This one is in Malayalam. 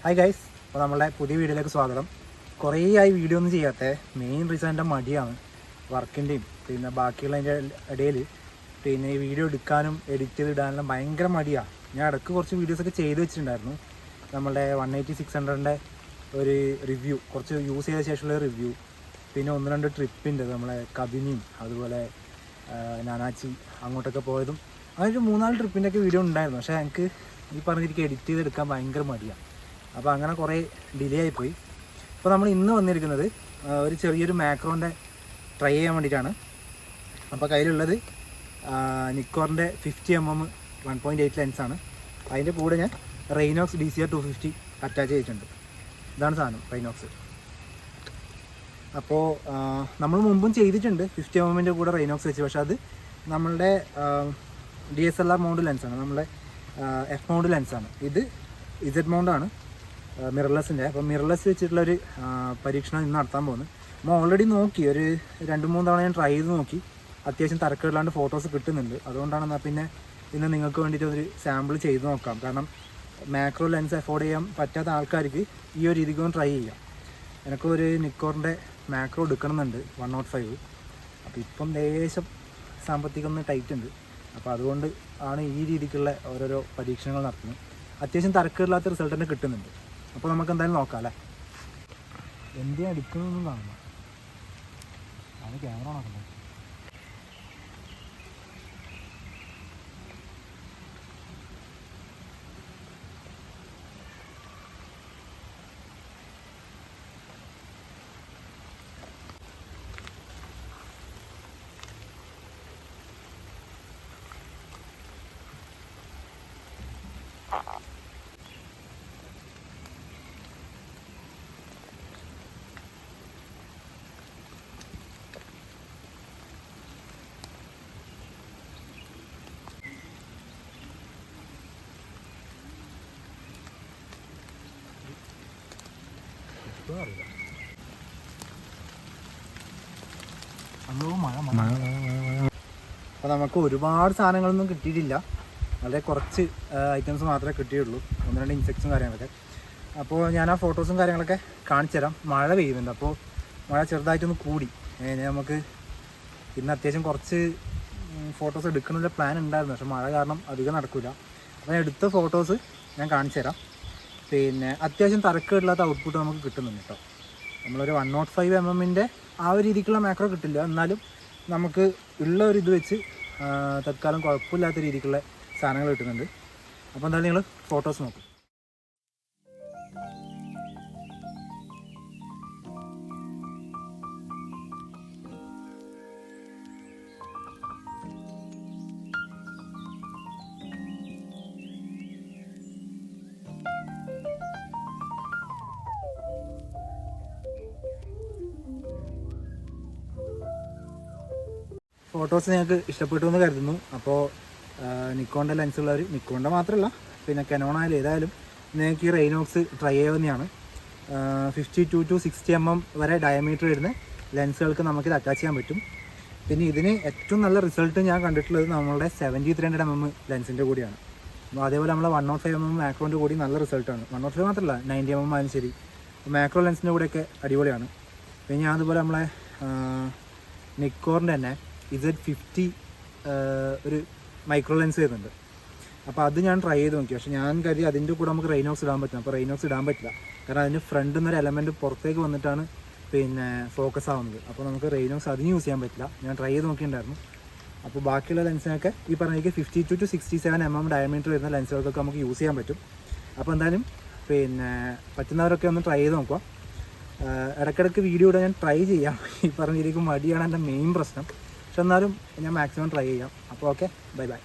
ഹായ് ഗൈസ്, അപ്പോൾ നമ്മളുടെ പുതിയ വീഡിയോയിലേക്ക് സ്വാഗതം. കുറേ ആയി വീഡിയോ ഒന്നും ചെയ്യാത്ത മെയിൻ റീസൺ എൻ്റെ മടിയാണ്. വർക്കിൻ്റെയും പിന്നെ ബാക്കിയുള്ളതിൻ്റെ ഇടയിൽ പിന്നെ ഈ വീഡിയോ എടുക്കാനും എഡിറ്റ് ചെയ്തിടാനെല്ലാം ഭയങ്കര മടിയാണ്. ഞാൻ ഇടയ്ക്ക് കുറച്ച് വീഡിയോസൊക്കെ ചെയ്ത് വെച്ചിട്ടുണ്ടായിരുന്നു. നമ്മളുടെ 180-600ൻ്റെ ഒരു റിവ്യൂ, കുറച്ച് യൂസ് ചെയ്ത ശേഷമുള്ള റിവ്യൂ, പിന്നെ 1-2 ട്രിപ്പിൻ്റെ നമ്മളെ കബിനിയും അതുപോലെ നാനാച്ചി അങ്ങോട്ടൊക്കെ പോയതും അങ്ങനെ ഒരു 3-4 ട്രിപ്പിൻ്റെയൊക്കെ വീഡിയോ ഉണ്ടായിരുന്നു. പക്ഷേ എനിക്ക് ഈ പറഞ്ഞിരിക്കും എഡിറ്റ് ചെയ്തെടുക്കാൻ ഭയങ്കര മടിയാണ്. അപ്പോൾ അങ്ങനെ കുറേ ഡിലേ ആയിപ്പോയി. അപ്പോൾ നമ്മൾ ഇന്ന് വന്നിരിക്കുന്നത് ഒരു ചെറിയൊരു മാക്രോൻ്റെ ട്രൈ ചെയ്യാൻ വേണ്ടിയിട്ടാണ്. അപ്പോൾ കയ്യിലുള്ളത് നിക്കോറിൻ്റെ 50mm 1.8 ലെൻസാണ്. അതിൻ്റെ കൂടെ ഞാൻ റെയ്നോക്സ് DCR 250 അറ്റാച്ച് ചെയ്തിട്ടുണ്ട്. ഇതാണ് സാധനം, റെയ്നോക്സ്. അപ്പോൾ നമ്മൾ മുമ്പും ചെയ്തിട്ടുണ്ട് 50mm കൂടെ റെയ്നോക്സ് വെച്ച്. പക്ഷേ അത് നമ്മളുടെ DSLR മൗണ്ട് ലെൻസാണ്, നമ്മളുടെ F മൗണ്ട് ലെൻസാണ്. ഇത് Z മൗണ്ടാണ്, മിറർലെസ്സിൻ്റെ. അപ്പോൾ മിറർലെസ് വെച്ചിട്ടുള്ളൊരു പരീക്ഷണം ഇന്ന് നടത്താൻ പോകുന്നത്. നമ്മൾ ഓൾറെഡി നോക്കി, ഒരു 2-3 തവണ ഞാൻ ട്രൈ ചെയ്ത് നോക്കി. അത്യാവശ്യം തരക്കേടില്ലാണ്ട് ഫോട്ടോസ് കിട്ടുന്നുണ്ട്. അതുകൊണ്ടാണ് എന്നാൽ പിന്നെ ഇന്ന് നിങ്ങൾക്ക് വേണ്ടിയിട്ട് ഒരു സാമ്പിൾ ചെയ്ത് നോക്കാം. കാരണം മാക്രോ ലെൻസ് അഫോർഡ് ചെയ്യാൻ പറ്റാത്ത ആൾക്കാർക്ക് ഈ ഒരു രീതിക്കൊന്ന് ട്രൈ ചെയ്യാം. എനിക്കൊരു നിക്കോറിൻ്റെ മാക്രോ എടുക്കണമെന്നുണ്ട് 105. അപ്പോൾ ഇപ്പം ലേശം സാമ്പത്തികം ഒന്ന് ടൈറ്റ് ഉണ്ട്. അപ്പോൾ അതുകൊണ്ട് ആണ് ഈ രീതിക്കുള്ള ഓരോരോ പരീക്ഷണങ്ങൾ നടത്തുന്നത്. അത്യാവശ്യം തരക്കേടില്ലാത്ത റിസൾട്ട് തന്നെ കിട്ടുന്നുണ്ട്. അപ്പോൾ നമുക്ക് എന്തായാലും നോക്കാം അല്ലേ. എന്തിനാ എടുക്കുന്നതൊന്നും കാണില്ല, അത് ക്യാമറ നോക്കണ്ടേ. അപ്പോൾ നമുക്ക് ഒരുപാട് സാധനങ്ങളൊന്നും കിട്ടിയിട്ടില്ല. വളരെ കുറച്ച് ഐറ്റംസ് മാത്രമേ കിട്ടിയുള്ളൂ, 1-2 ഇൻസെക്ട്സും കാര്യങ്ങളൊക്കെ. അപ്പോൾ ഞാൻ ആ ഫോട്ടോസും കാര്യങ്ങളൊക്കെ കാണിച്ചു തരാം. മഴ പെയ്യുന്നുണ്ട്, അപ്പോൾ മഴ ചെറുതായിട്ടൊന്ന് കൂടി. നമുക്ക് ഇന്ന് അത്യാവശ്യം കുറച്ച് ഫോട്ടോസ് എടുക്കണമെന്നുള്ള പ്ലാൻ ഉണ്ടായിരുന്നു. പക്ഷേ മഴ കാരണം അധികം നടക്കില്ല. അപ്പോൾ ഞാൻ എടുത്ത ഫോട്ടോസ് ഞാൻ കാണിച്ചു തരാം. പിന്നെ അത്യാവശ്യം തരക്കേടില്ലാത്ത ഔട്ട്പുട്ട് നമുക്ക് കിട്ടുന്നുണ്ട് കേട്ടോ. നമ്മളൊരു 105mm ആ ഒരു രീതിക്കുള്ള മാക്രോ കിട്ടില്ല, എന്നാലും നമുക്ക് ഉള്ള ഒരു ഇത് വെച്ച് തൽക്കാലം കുഴപ്പമില്ലാത്ത രീതിക്കുള്ള സാധനങ്ങൾ കിട്ടുന്നുണ്ട്. അപ്പോൾ എന്തായാലും നിങ്ങൾ ഫോട്ടോസ് നോക്കും. ഫോട്ടോസ് ഞങ്ങൾക്ക് ഇഷ്ടപ്പെട്ടു എന്ന് കരുതുന്നു. അപ്പോൾ നിക്കോണിൻ്റെ ലെൻസുള്ളവർ, നിക്കോണിൻ്റെ മാത്രമല്ല പിന്നെ കനോൺ ആയാലും ഏതായാലും നിങ്ങൾക്ക് ഈ റെയ്നോക്സ് ട്രൈ ചെയ്യാവുന്നതാണ്. 52-60mm വരെ ഡയമീറ്റർ വരുന്ന ലെൻസുകൾക്ക് നമുക്കിത് അറ്റാച്ച് ചെയ്യാൻ പറ്റും. പിന്നെ ഇതിന് ഏറ്റവും നല്ല റിസൾട്ട് ഞാൻ കണ്ടിട്ടുള്ളത് നമ്മളുടെ 70-300mm ലെൻസിൻ്റെ കൂടിയാണ്. അതേപോലെ നമ്മളെ 105mm മാക്രോൻ്റെ കൂടി നല്ല റിസൾട്ടാണ്. 105 മാത്രമല്ല 90mm ആയാലും ശരി, മാക്രോ ലെൻസിൻ്റെ കൂടെയൊക്കെ അടിപൊളിയാണ്. പിന്നെ ഞാൻ അതുപോലെ നമ്മളെ നിക്കോറിൻ്റെ തന്നെ Z50 ഒരു മൈക്രോ ലെൻസ് വരുന്നുണ്ട്. അപ്പോൾ അത് ഞാൻ ട്രൈ ചെയ്ത് നോക്കി. പക്ഷേ ഞാൻ കരുതി അതിൻ്റെ കൂടെ നമുക്ക് റെയ്നോക്സ് ഇടാൻ പറ്റും. അപ്പോൾ റെയ്നോക്സ് ഇടാൻ പറ്റില്ല, കാരണം അതിൻ്റെ ഫ്രണ്ടിൽ നിന്നൊരു എലമെൻറ്റ് പുറത്തേക്ക് വന്നിട്ടാണ് പിന്നെ ഫോക്കസ് ആവുന്നത്. അപ്പോൾ നമുക്ക് റെയ്നോക്സ് അതിന് യൂസ് ചെയ്യാൻ പറ്റില്ല. ഞാൻ ട്രൈ ചെയ്ത് നോക്കിയിട്ടുണ്ടായിരുന്നു. അപ്പോൾ ബാക്കിയുള്ള ലെൻസിനൊക്കെ ഈ പറഞ്ഞേക്ക് 52-67mm ഡയമീറ്റർ വരുന്ന ലെൻസുകൾക്കൊക്കെ നമുക്ക് യൂസ് ചെയ്യാൻ പറ്റും. അപ്പോൾ എന്തായാലും പിന്നെ പറ്റുന്നവരൊക്കെ ഒന്ന് ട്രൈ ചെയ്ത് നോക്കുക. ഇടയ്ക്കിടയ്ക്ക് വീഡിയോ ഇടാൻ ഞാൻ ട്രൈ ചെയ്യാം. ഈ പറഞ്ഞിരിക്കും മടിയാണ് എൻ്റെ മെയിൻ പ്രശ്നം. പക്ഷെ എന്നാലും ഞാൻ മാക്സിമം ട്രൈ ചെയ്യാം. അപ്പോൾ ഓക്കെ, ബൈ ബൈ.